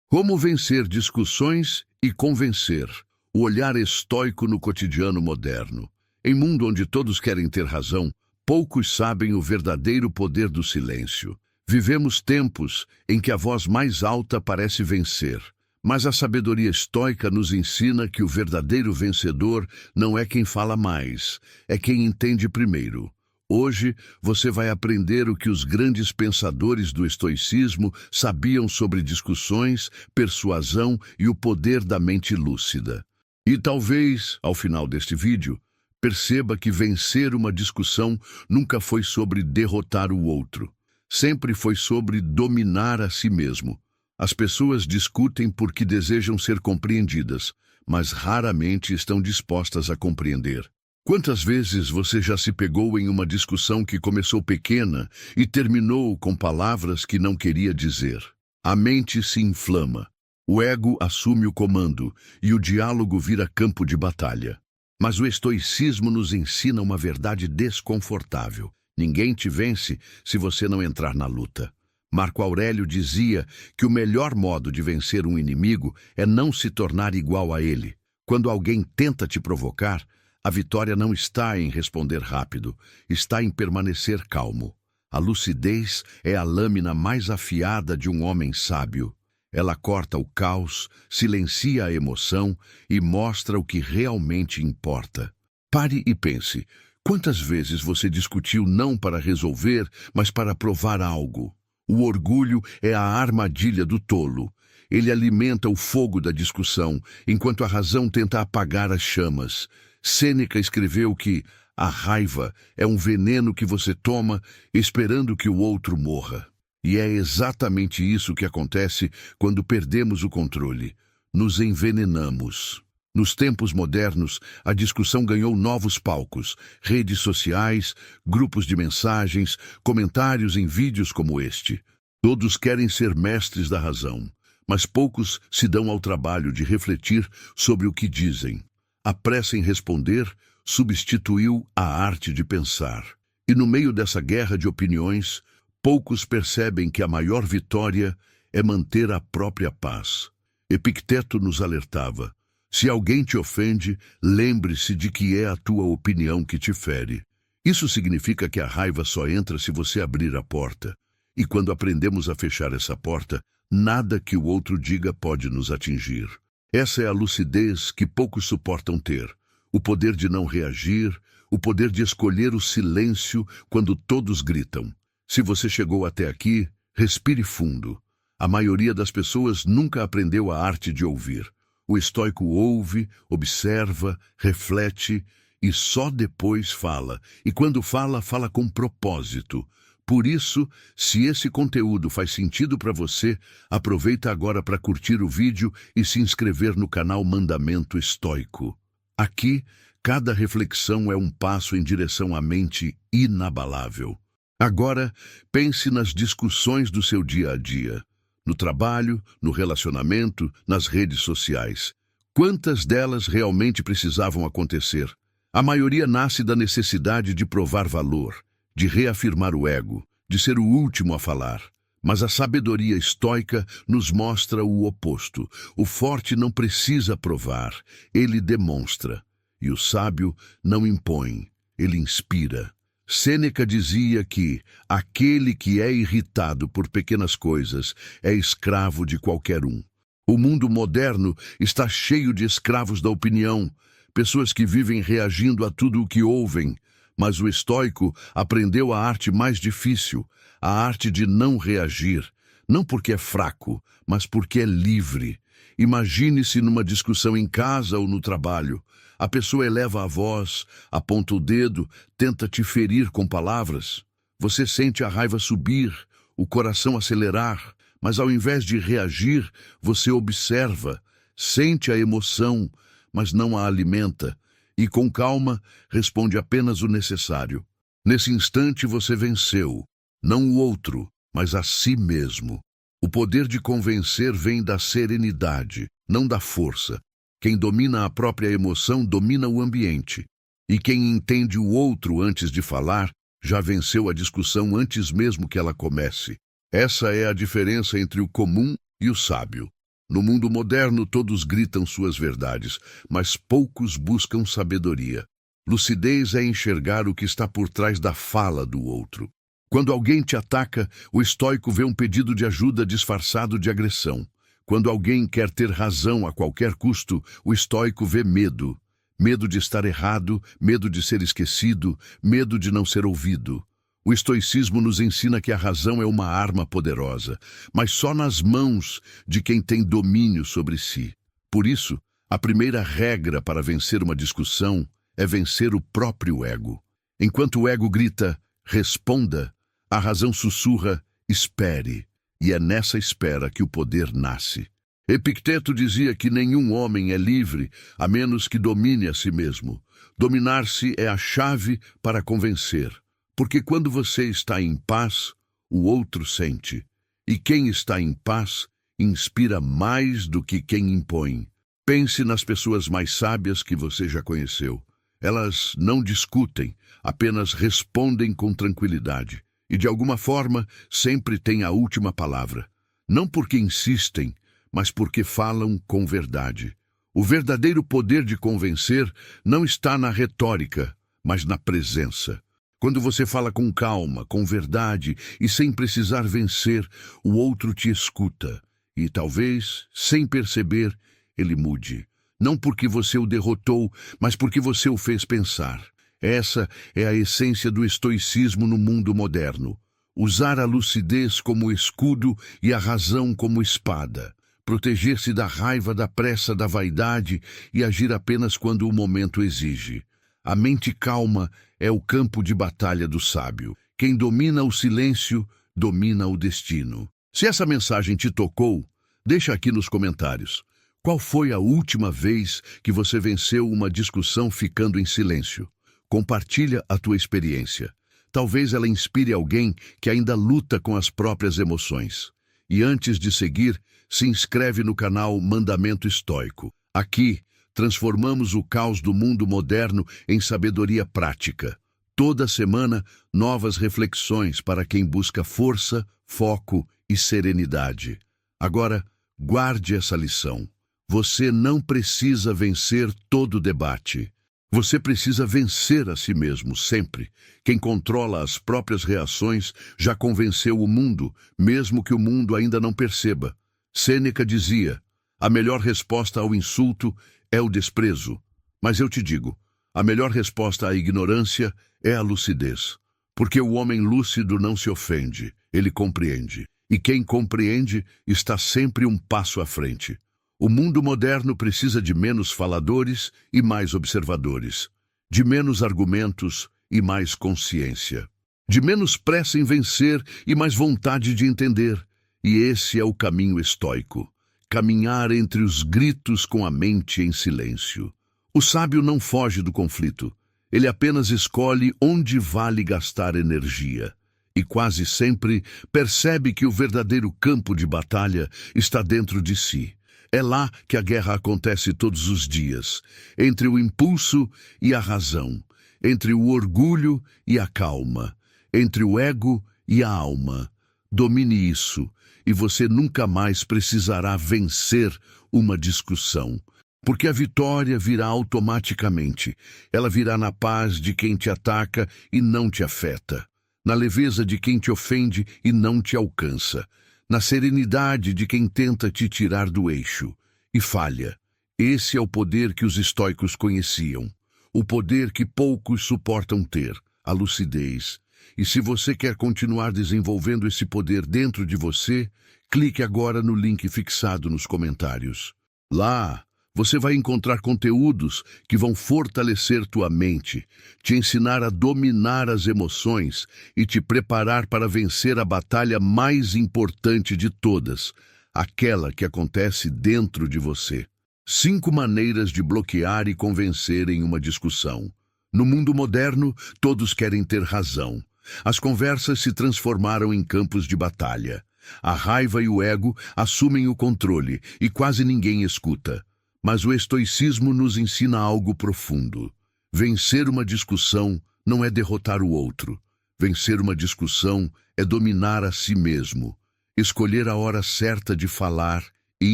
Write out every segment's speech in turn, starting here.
Como vencer discussões e convencer. O olhar estoico no cotidiano moderno. Em mundo onde todos querem ter razão, poucos sabem o verdadeiro poder do silêncio. Vivemos tempos em que a voz mais alta parece vencer. Mas a sabedoria estoica nos ensina que o verdadeiro vencedor não é quem fala mais, é quem entende primeiro. Hoje, você vai aprender o que os grandes pensadores do estoicismo sabiam sobre discussões, persuasão e o poder da mente lúcida. E talvez, ao final deste vídeo, perceba que vencer uma discussão nunca foi sobre derrotar o outro. Sempre foi sobre dominar a si mesmo. As pessoas discutem porque desejam ser compreendidas, mas raramente estão dispostas a compreender. Quantas vezes você já se pegou em uma discussão que começou pequena e terminou com palavras que não queria dizer? A mente se inflama, o ego assume o comando e o diálogo vira campo de batalha. Mas o estoicismo nos ensina uma verdade desconfortável. Ninguém te vence se você não entrar na luta. Marco Aurélio dizia que o melhor modo de vencer um inimigo é não se tornar igual a ele. Quando alguém tenta te provocar, a vitória não está em responder rápido, está em permanecer calmo. A lucidez é a lâmina mais afiada de um homem sábio. Ela corta o caos, silencia a emoção e mostra o que realmente importa. Pare e pense, quantas vezes você discutiu não para resolver, mas para provar algo? O orgulho é a armadilha do tolo. Ele alimenta o fogo da discussão, enquanto a razão tenta apagar as chamas. Sêneca escreveu que a raiva é um veneno que você toma esperando que o outro morra. E é exatamente isso que acontece quando perdemos o controle. Nos envenenamos. Nos tempos modernos, a discussão ganhou novos palcos, redes sociais, grupos de mensagens, comentários em vídeos como este. Todos querem ser mestres da razão, mas poucos se dão ao trabalho de refletir sobre o que dizem. A pressa em responder substituiu a arte de pensar. E no meio dessa guerra de opiniões, poucos percebem que a maior vitória é manter a própria paz. Epicteto nos alertava: se alguém te ofende, lembre-se de que é a tua opinião que te fere. Isso significa que a raiva só entra se você abrir a porta. E quando aprendemos a fechar essa porta, nada que o outro diga pode nos atingir. Essa é a lucidez que poucos suportam ter. O poder de não reagir, o poder de escolher o silêncio quando todos gritam. Se você chegou até aqui, respire fundo. A maioria das pessoas nunca aprendeu a arte de ouvir. O estoico ouve, observa, reflete e só depois fala. E quando fala, fala com propósito. Por isso, se esse conteúdo faz sentido para você, aproveita agora para curtir o vídeo e se inscrever no canal Mandamento Estoico. Aqui, cada reflexão é um passo em direção à mente inabalável. Agora, pense nas discussões do seu dia a dia. No trabalho, no relacionamento, nas redes sociais. Quantas delas realmente precisavam acontecer? A maioria nasce da necessidade de provar valor, de reafirmar o ego, de ser o último a falar. Mas a sabedoria estoica nos mostra o oposto. O forte não precisa provar, ele demonstra. E o sábio não impõe, ele inspira. Sêneca dizia que aquele que é irritado por pequenas coisas é escravo de qualquer um. O mundo moderno está cheio de escravos da opinião, pessoas que vivem reagindo a tudo o que ouvem. Mas o estoico aprendeu a arte mais difícil, a arte de não reagir, não porque é fraco, mas porque é livre. Imagine-se numa discussão em casa ou no trabalho. A pessoa eleva a voz, aponta o dedo, tenta te ferir com palavras. Você sente a raiva subir, o coração acelerar, mas ao invés de reagir, você observa, sente a emoção, mas não a alimenta. E com calma, responde apenas o necessário. Nesse instante você venceu, não o outro, mas a si mesmo. O poder de convencer vem da serenidade, não da força. Quem domina a própria emoção domina o ambiente. E quem entende o outro antes de falar, já venceu a discussão antes mesmo que ela comece. Essa é a diferença entre o comum e o sábio. No mundo moderno, todos gritam suas verdades, mas poucos buscam sabedoria. Lucidez é enxergar o que está por trás da fala do outro. Quando alguém te ataca, o estoico vê um pedido de ajuda disfarçado de agressão. Quando alguém quer ter razão a qualquer custo, o estoico vê medo. Medo de estar errado, medo de ser esquecido, medo de não ser ouvido. O estoicismo nos ensina que a razão é uma arma poderosa, mas só nas mãos de quem tem domínio sobre si. Por isso, a primeira regra para vencer uma discussão é vencer o próprio ego. Enquanto o ego grita, responda, a razão sussurra, espere, e é nessa espera que o poder nasce. Epicteto dizia que nenhum homem é livre a menos que domine a si mesmo. Dominar-se é a chave para convencer, porque quando você está em paz, o outro sente, e quem está em paz inspira mais do que quem impõe. Pense nas pessoas mais sábias que você já conheceu. Elas não discutem, apenas respondem com tranquilidade. E, de alguma forma, sempre têm a última palavra. Não porque insistem, mas porque falam com verdade. O verdadeiro poder de convencer não está na retórica, mas na presença. Quando você fala com calma, com verdade e sem precisar vencer, o outro te escuta. E talvez, sem perceber, ele mude. Não porque você o derrotou, mas porque você o fez pensar. Essa é a essência do estoicismo no mundo moderno. Usar a lucidez como escudo e a razão como espada. Proteger-se da raiva, da pressa, da vaidade e agir apenas quando o momento exige. A mente calma é o campo de batalha do sábio. Quem domina o silêncio, domina o destino. Se essa mensagem te tocou, deixa aqui nos comentários. Qual foi a última vez que você venceu uma discussão ficando em silêncio? Compartilha a tua experiência. Talvez ela inspire alguém que ainda luta com as próprias emoções. E antes de seguir, se inscreve no canal Mandamento Estoico. Aqui, transformamos o caos do mundo moderno em sabedoria prática. Toda semana, novas reflexões para quem busca força, foco e serenidade. Agora, guarde essa lição. Você não precisa vencer todo debate. Você precisa vencer a si mesmo, sempre. Quem controla as próprias reações já convenceu o mundo, mesmo que o mundo ainda não perceba. Sêneca dizia, a melhor resposta ao insulto é o desprezo. Mas eu te digo, a melhor resposta à ignorância é a lucidez. Porque o homem lúcido não se ofende, ele compreende. E quem compreende está sempre um passo à frente. O mundo moderno precisa de menos faladores e mais observadores, de menos argumentos e mais consciência, de menos pressa em vencer e mais vontade de entender. E esse é o caminho estoico, caminhar entre os gritos com a mente em silêncio. O sábio não foge do conflito, ele apenas escolhe onde vale gastar energia. E quase sempre percebe que o verdadeiro campo de batalha está dentro de si. É lá que a guerra acontece todos os dias, entre o impulso e a razão, entre o orgulho e a calma, entre o ego e a alma. Domine isso, e você nunca mais precisará vencer uma discussão, porque a vitória virá automaticamente. Ela virá na paz de quem te ataca e não te afeta, na leveza de quem te ofende e não te alcança, na serenidade de quem tenta te tirar do eixo e falha. Esse é o poder que os estoicos conheciam, o poder que poucos suportam ter, a lucidez. E se você quer continuar desenvolvendo esse poder dentro de você, clique agora no link fixado nos comentários. Lá, você vai encontrar conteúdos que vão fortalecer tua mente, te ensinar a dominar as emoções e te preparar para vencer a batalha mais importante de todas, aquela que acontece dentro de você. 5 maneiras de bloquear e convencer em uma discussão. No mundo moderno, todos querem ter razão. As conversas se transformaram em campos de batalha. A raiva e o ego assumem o controle e quase ninguém escuta. Mas o estoicismo nos ensina algo profundo. Vencer uma discussão não é derrotar o outro. Vencer uma discussão é dominar a si mesmo, escolher a hora certa de falar e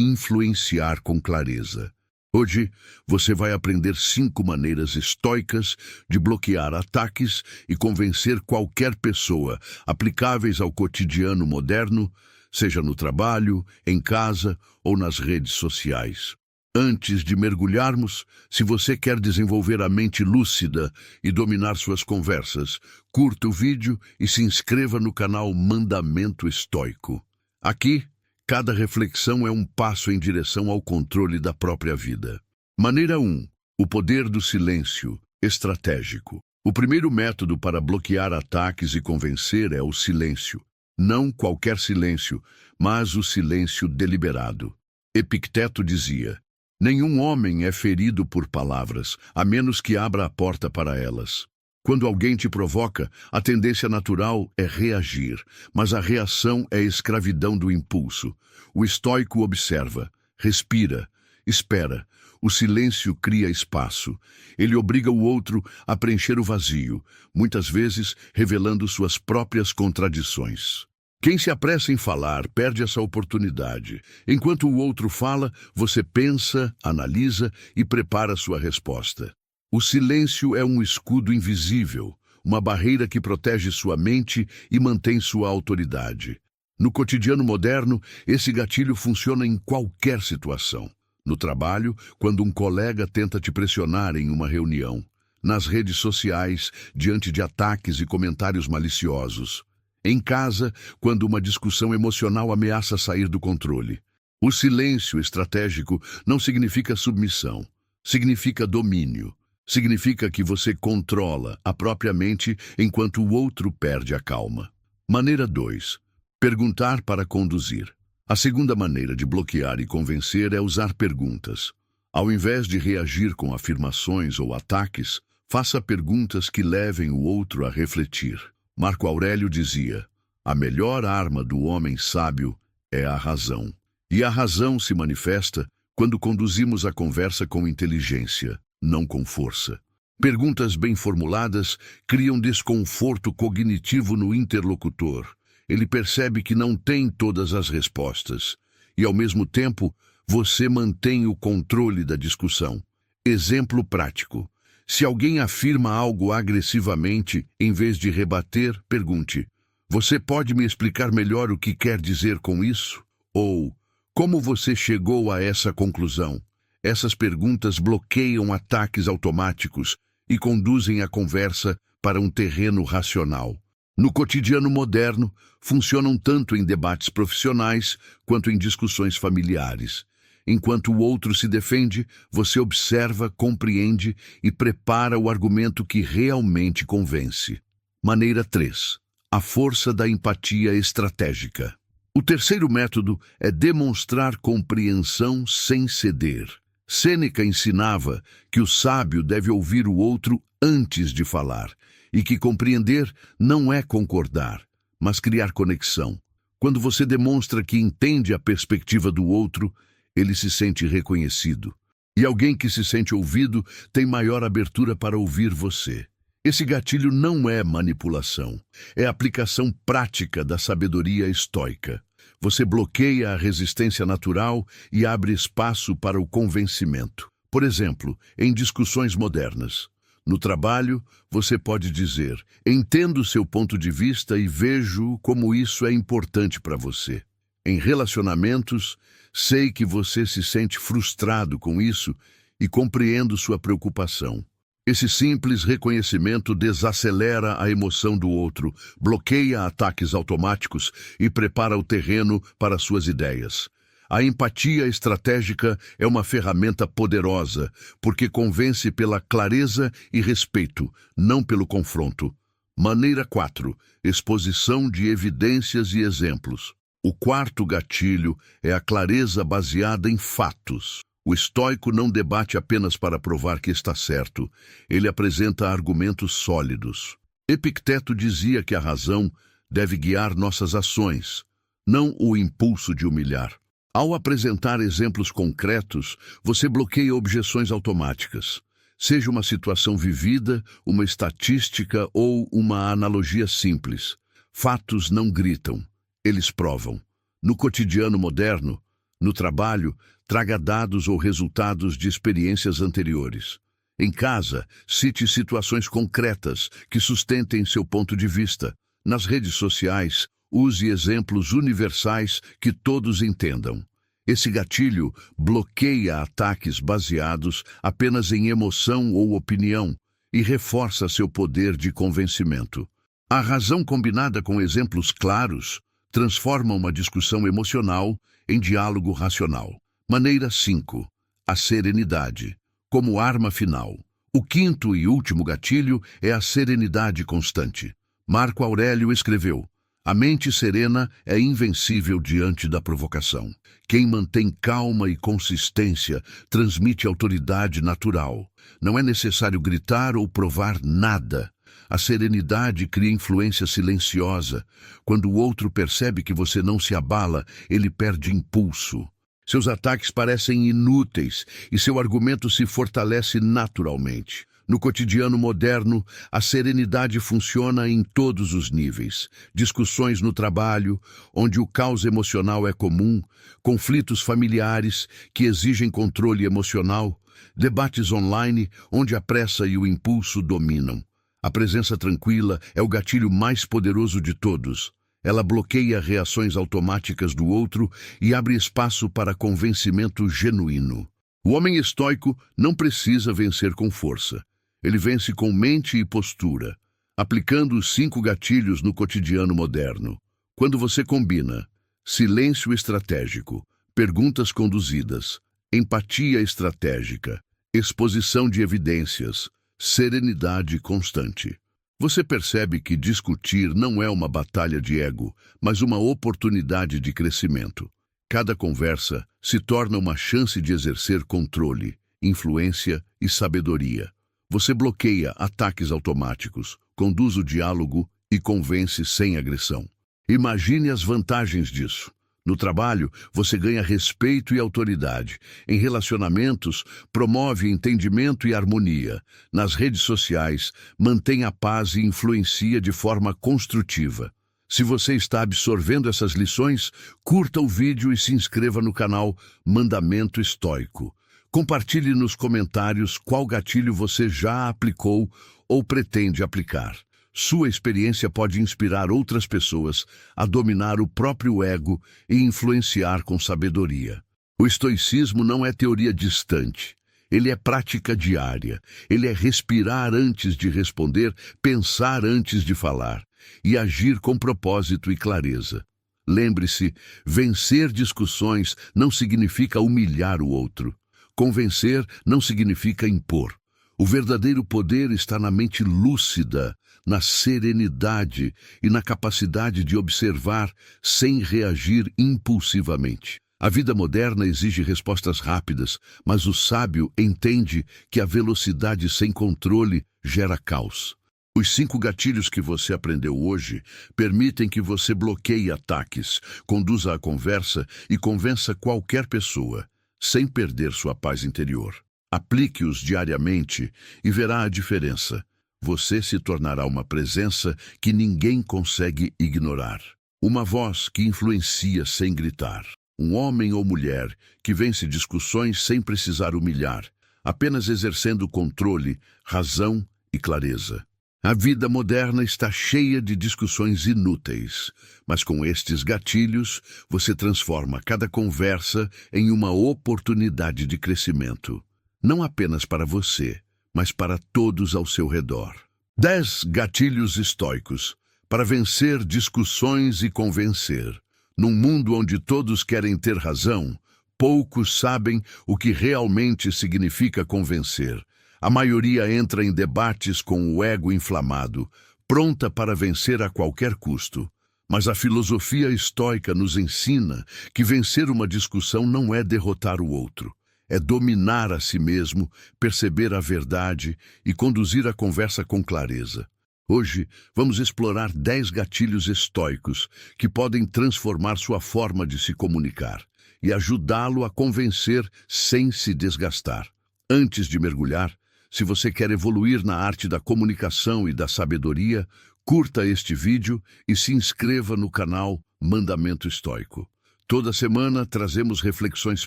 influenciar com clareza. Hoje, você vai aprender 5 maneiras estoicas de bloquear ataques e convencer qualquer pessoa, aplicáveis ao cotidiano moderno, seja no trabalho, em casa ou nas redes sociais. Antes de mergulharmos, se você quer desenvolver a mente lúcida e dominar suas conversas, curta o vídeo e se inscreva no canal Mandamento Estoico. Aqui, cada reflexão é um passo em direção ao controle da própria vida. Maneira 1. O poder do silêncio estratégico. O primeiro método para bloquear ataques e convencer é o silêncio. Não qualquer silêncio, mas o silêncio deliberado. Epicteto dizia: nenhum homem é ferido por palavras, a menos que abra a porta para elas. Quando alguém te provoca, a tendência natural é reagir, mas a reação é a escravidão do impulso. O estoico observa, respira, espera. O silêncio cria espaço. Ele obriga o outro a preencher o vazio, muitas vezes revelando suas próprias contradições. Quem se apressa em falar perde essa oportunidade. Enquanto o outro fala, você pensa, analisa e prepara sua resposta. O silêncio é um escudo invisível, uma barreira que protege sua mente e mantém sua autoridade. No cotidiano moderno, esse gatilho funciona em qualquer situação. No trabalho, quando um colega tenta te pressionar em uma reunião. Nas redes sociais, diante de ataques e comentários maliciosos. Em casa, quando uma discussão emocional ameaça sair do controle. O silêncio estratégico não significa submissão, significa domínio. Significa que você controla a própria mente enquanto o outro perde a calma. Maneira 2. Perguntar para conduzir. A segunda maneira de bloquear e convencer é usar perguntas. Ao invés de reagir com afirmações ou ataques, faça perguntas que levem o outro a refletir. Marco Aurélio dizia: a melhor arma do homem sábio é a razão. E a razão se manifesta quando conduzimos a conversa com inteligência, não com força. Perguntas bem formuladas criam desconforto cognitivo no interlocutor. Ele percebe que não tem todas as respostas. E, ao mesmo tempo, você mantém o controle da discussão. Exemplo prático. Se alguém afirma algo agressivamente, em vez de rebater, pergunte: você pode me explicar melhor o que quer dizer com isso? Ou, como você chegou a essa conclusão? Essas perguntas bloqueiam ataques automáticos e conduzem a conversa para um terreno racional. No cotidiano moderno, funcionam tanto em debates profissionais quanto em discussões familiares. Enquanto o outro se defende, você observa, compreende e prepara o argumento que realmente convence. Maneira 3. A força da empatia estratégica. O terceiro método é demonstrar compreensão sem ceder. Sêneca ensinava que o sábio deve ouvir o outro antes de falar, e que compreender não é concordar, mas criar conexão. Quando você demonstra que entende a perspectiva do outro, ele se sente reconhecido. E alguém que se sente ouvido tem maior abertura para ouvir você. Esse gatilho não é manipulação, é aplicação prática da sabedoria estoica. Você bloqueia a resistência natural e abre espaço para o convencimento. Por exemplo, em discussões modernas. No trabalho, você pode dizer: entendo seu ponto de vista e vejo como isso é importante para você. Em relacionamentos, sei que você se sente frustrado com isso e compreendo sua preocupação. Esse simples reconhecimento desacelera a emoção do outro, bloqueia ataques automáticos e prepara o terreno para suas ideias. A empatia estratégica é uma ferramenta poderosa, porque convence pela clareza e respeito, não pelo confronto. Maneira 4. Exposição de evidências e exemplos. O quarto gatilho é a clareza baseada em fatos. O estoico não debate apenas para provar que está certo. Ele apresenta argumentos sólidos. Epicteto dizia que a razão deve guiar nossas ações, não o impulso de humilhar. Ao apresentar exemplos concretos, você bloqueia objeções automáticas. Seja uma situação vivida, uma estatística ou uma analogia simples. Fatos não gritam, eles provam. No cotidiano moderno, No trabalho, traga dados ou resultados de experiências anteriores. Em casa, cite situações concretas que sustentem seu ponto de vista. Nas redes sociais, use exemplos universais que todos entendam. Esse gatilho bloqueia ataques baseados apenas em emoção ou opinião e reforça seu poder de convencimento. A razão combinada com exemplos claros transforma uma discussão emocional em diálogo racional. Maneira 5. A serenidade, como arma final. O quinto e último gatilho é a serenidade constante. Marco Aurélio escreveu: "A mente serena é invencível diante da provocação. Quem mantém calma e consistência transmite autoridade natural. Não é necessário gritar ou provar nada. A serenidade cria influência silenciosa. Quando o outro percebe que você não se abala, ele perde impulso. Seus ataques parecem inúteis e seu argumento se fortalece naturalmente. No cotidiano moderno, a serenidade funciona em todos os níveis. Discussões no trabalho, onde o caos emocional é comum, conflitos familiares que exigem controle emocional, debates online, onde a pressa e o impulso dominam. A presença tranquila é o gatilho mais poderoso de todos. Ela bloqueia reações automáticas do outro e abre espaço para convencimento genuíno. O homem estoico não precisa vencer com força. Ele vence com mente e postura, aplicando os 5 gatilhos no cotidiano moderno. Quando você combina silêncio estratégico, perguntas conduzidas, empatia estratégica, exposição de evidências, serenidade constante, você percebe que discutir não é uma batalha de ego, mas uma oportunidade de crescimento. Cada conversa se torna uma chance de exercer controle, influência e sabedoria. Você bloqueia ataques automáticos, conduz o diálogo e convence sem agressão. Imagine as vantagens disso. No trabalho, você ganha respeito e autoridade. Em relacionamentos, promove entendimento e harmonia. Nas redes sociais, mantém a paz e influencia de forma construtiva. Se você está absorvendo essas lições, curta o vídeo e se inscreva no canal Mandamento Estoico. Compartilhe nos comentários qual gatilho você já aplicou ou pretende aplicar. Sua experiência pode inspirar outras pessoas a dominar o próprio ego e influenciar com sabedoria. O estoicismo não é teoria distante. Ele é prática diária. Ele é respirar antes de responder, pensar antes de falar e agir com propósito e clareza. Lembre-se, vencer discussões não significa humilhar o outro. Convencer não significa impor. O verdadeiro poder está na mente lúcida, na serenidade e na capacidade de observar sem reagir impulsivamente. A vida moderna exige respostas rápidas, mas o sábio entende que a velocidade sem controle gera caos. Os 5 gatilhos que você aprendeu hoje permitem que você bloqueie ataques, conduza a conversa e convença qualquer pessoa, sem perder sua paz interior. Aplique-os diariamente e verá a diferença. Você se tornará uma presença que ninguém consegue ignorar. Uma voz que influencia sem gritar. Um homem ou mulher que vence discussões sem precisar humilhar, apenas exercendo controle, razão e clareza. A vida moderna está cheia de discussões inúteis, mas com estes gatilhos, você transforma cada conversa em uma oportunidade de crescimento. Não apenas para você, mas para todos ao seu redor. 10 gatilhos estoicos para vencer discussões e convencer. Num mundo onde todos querem ter razão, poucos sabem o que realmente significa convencer. A maioria entra em debates com o ego inflamado, pronta para vencer a qualquer custo. Mas a filosofia estoica nos ensina que vencer uma discussão não é derrotar o outro. É dominar a si mesmo, perceber a verdade e conduzir a conversa com clareza. Hoje, vamos explorar 10 gatilhos estoicos que podem transformar sua forma de se comunicar e ajudá-lo a convencer sem se desgastar. Antes de mergulhar, se você quer evoluir na arte da comunicação e da sabedoria, curta este vídeo e se inscreva no canal Mandamento Estoico. Toda semana trazemos reflexões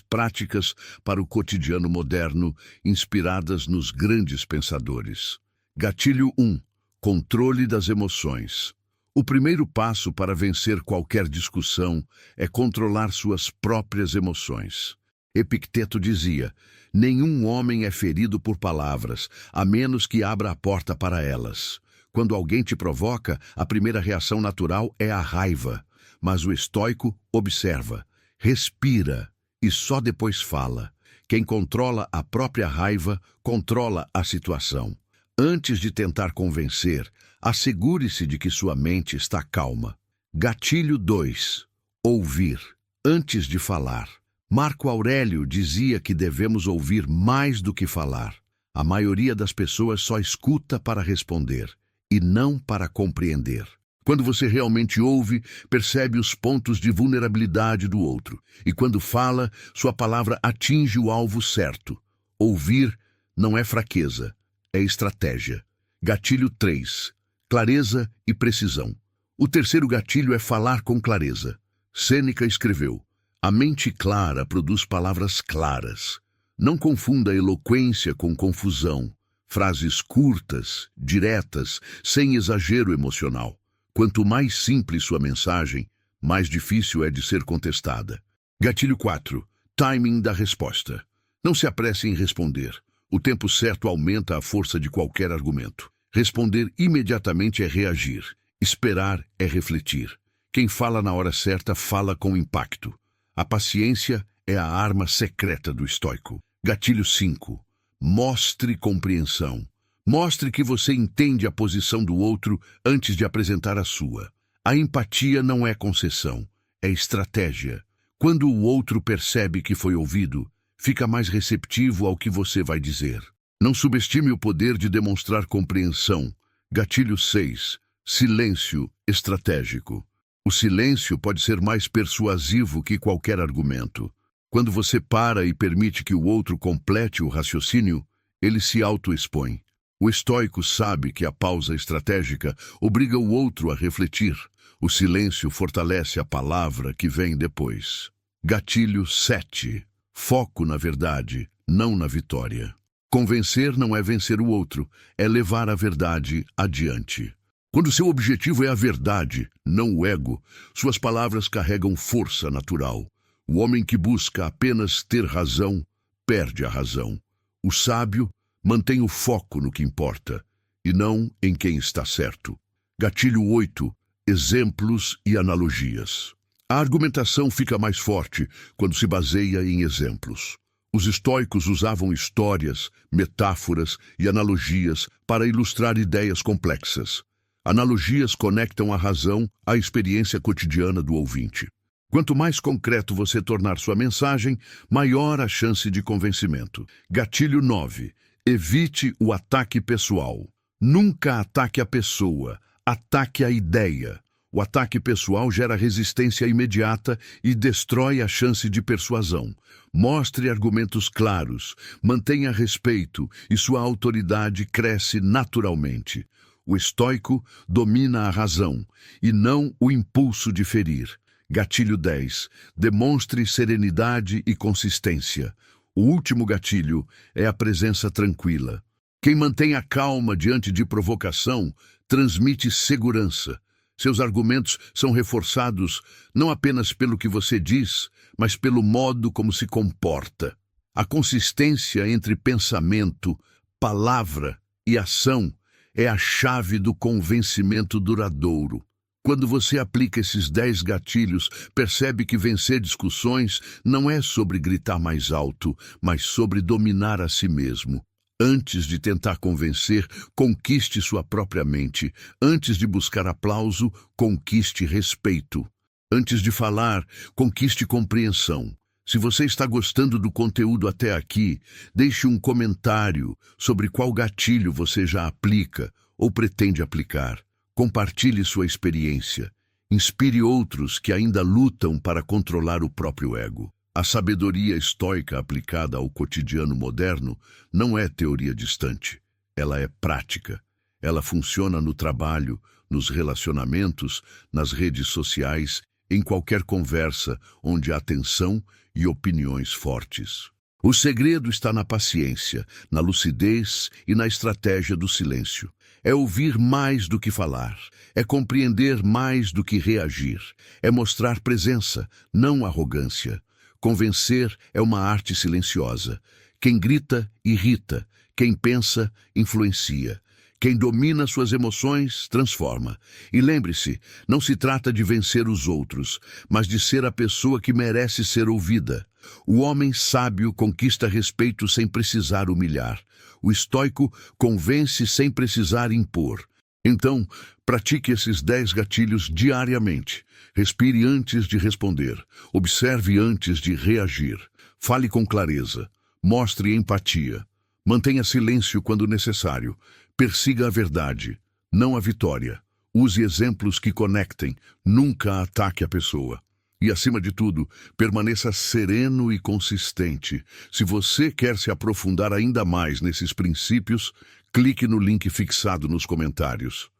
práticas para o cotidiano moderno, inspiradas nos grandes pensadores. Gatilho 1. Controle das emoções. O primeiro passo para vencer qualquer discussão é controlar suas próprias emoções. Epicteto dizia: nenhum homem é ferido por palavras, a menos que abra a porta para elas. Quando alguém te provoca, a primeira reação natural é a raiva. Mas o estoico observa, respira e só depois fala. Quem controla a própria raiva, controla a situação. Antes de tentar convencer, assegure-se de que sua mente está calma. Gatilho 2. Ouvir antes de falar. Marco Aurélio dizia que devemos ouvir mais do que falar. A maioria das pessoas só escuta para responder e não para compreender. Quando você realmente ouve, percebe os pontos de vulnerabilidade do outro. E quando fala, sua palavra atinge o alvo certo. Ouvir não é fraqueza, é estratégia. Gatilho 3. Clareza e precisão. O terceiro gatilho é falar com clareza. Sêneca escreveu: a mente clara produz palavras claras. Não confunda eloquência com confusão. Frases curtas, diretas, sem exagero emocional. Quanto mais simples sua mensagem, mais difícil é de ser contestada. Gatilho 4. Timing da resposta. Não se apresse em responder. O tempo certo aumenta a força de qualquer argumento. Responder imediatamente é reagir. Esperar é refletir. Quem fala na hora certa fala com impacto. A paciência é a arma secreta do estoico. Gatilho 5. Mostre compreensão. Mostre que você entende a posição do outro antes de apresentar a sua. A empatia não é concessão, é estratégia. Quando o outro percebe que foi ouvido, fica mais receptivo ao que você vai dizer. Não subestime o poder de demonstrar compreensão. Gatilho 6. Silêncio estratégico. O silêncio pode ser mais persuasivo que qualquer argumento. Quando você para e permite que o outro complete o raciocínio, ele se autoexpõe. O estoico sabe que a pausa estratégica obriga o outro a refletir. O silêncio fortalece a palavra que vem depois. Gatilho 7. Foco na verdade, não na vitória. Convencer não é vencer o outro, é levar a verdade adiante. Quando seu objetivo é a verdade, não o ego, suas palavras carregam força natural. O homem que busca apenas ter razão, perde a razão. O sábio mantém o foco no que importa, e não em quem está certo. Gatilho 8. Exemplos e analogias. A argumentação fica mais forte quando se baseia em exemplos. Os estoicos usavam histórias, metáforas e analogias para ilustrar ideias complexas. Analogias conectam a razão à experiência cotidiana do ouvinte. Quanto mais concreto você tornar sua mensagem, maior a chance de convencimento. Gatilho 9. Evite o ataque pessoal. Nunca ataque a pessoa, ataque a ideia. O ataque pessoal gera resistência imediata e destrói a chance de persuasão. Mostre argumentos claros, mantenha respeito e sua autoridade cresce naturalmente. O estoico domina a razão e não o impulso de ferir. Gatilho 10. Demonstre serenidade e consistência. O último gatilho é a presença tranquila. Quem mantém a calma diante de provocação transmite segurança. Seus argumentos são reforçados não apenas pelo que você diz, mas pelo modo como se comporta. A consistência entre pensamento, palavra e ação é a chave do convencimento duradouro. Quando você aplica esses 10 gatilhos, percebe que vencer discussões não é sobre gritar mais alto, mas sobre dominar a si mesmo. Antes de tentar convencer, conquiste sua própria mente. Antes de buscar aplauso, conquiste respeito. Antes de falar, conquiste compreensão. Se você está gostando do conteúdo até aqui, deixe um comentário sobre qual gatilho você já aplica ou pretende aplicar. Compartilhe sua experiência. Inspire outros que ainda lutam para controlar o próprio ego. A sabedoria estoica aplicada ao cotidiano moderno não é teoria distante. Ela é prática. Ela funciona no trabalho, nos relacionamentos, nas redes sociais em qualquer conversa onde há tensão e opiniões fortes. O segredo está na paciência, na lucidez e na estratégia do silêncio. É ouvir mais do que falar, é compreender mais do que reagir, é mostrar presença, não arrogância. Convencer é uma arte silenciosa. Quem grita, irrita. Quem pensa, influencia. Quem domina suas emoções, transforma. E lembre-se, não se trata de vencer os outros, mas de ser a pessoa que merece ser ouvida. O homem sábio conquista respeito sem precisar humilhar. O estoico convence sem precisar impor. Então, pratique esses 10 gatilhos diariamente. Respire antes de responder. Observe antes de reagir. Fale com clareza. Mostre empatia. Mantenha silêncio quando necessário. Persiga a verdade, não a vitória. Use exemplos que conectem. Nunca ataque a pessoa. E, acima de tudo, permaneça sereno e consistente. Se você quer se aprofundar ainda mais nesses princípios, clique no link fixado nos comentários.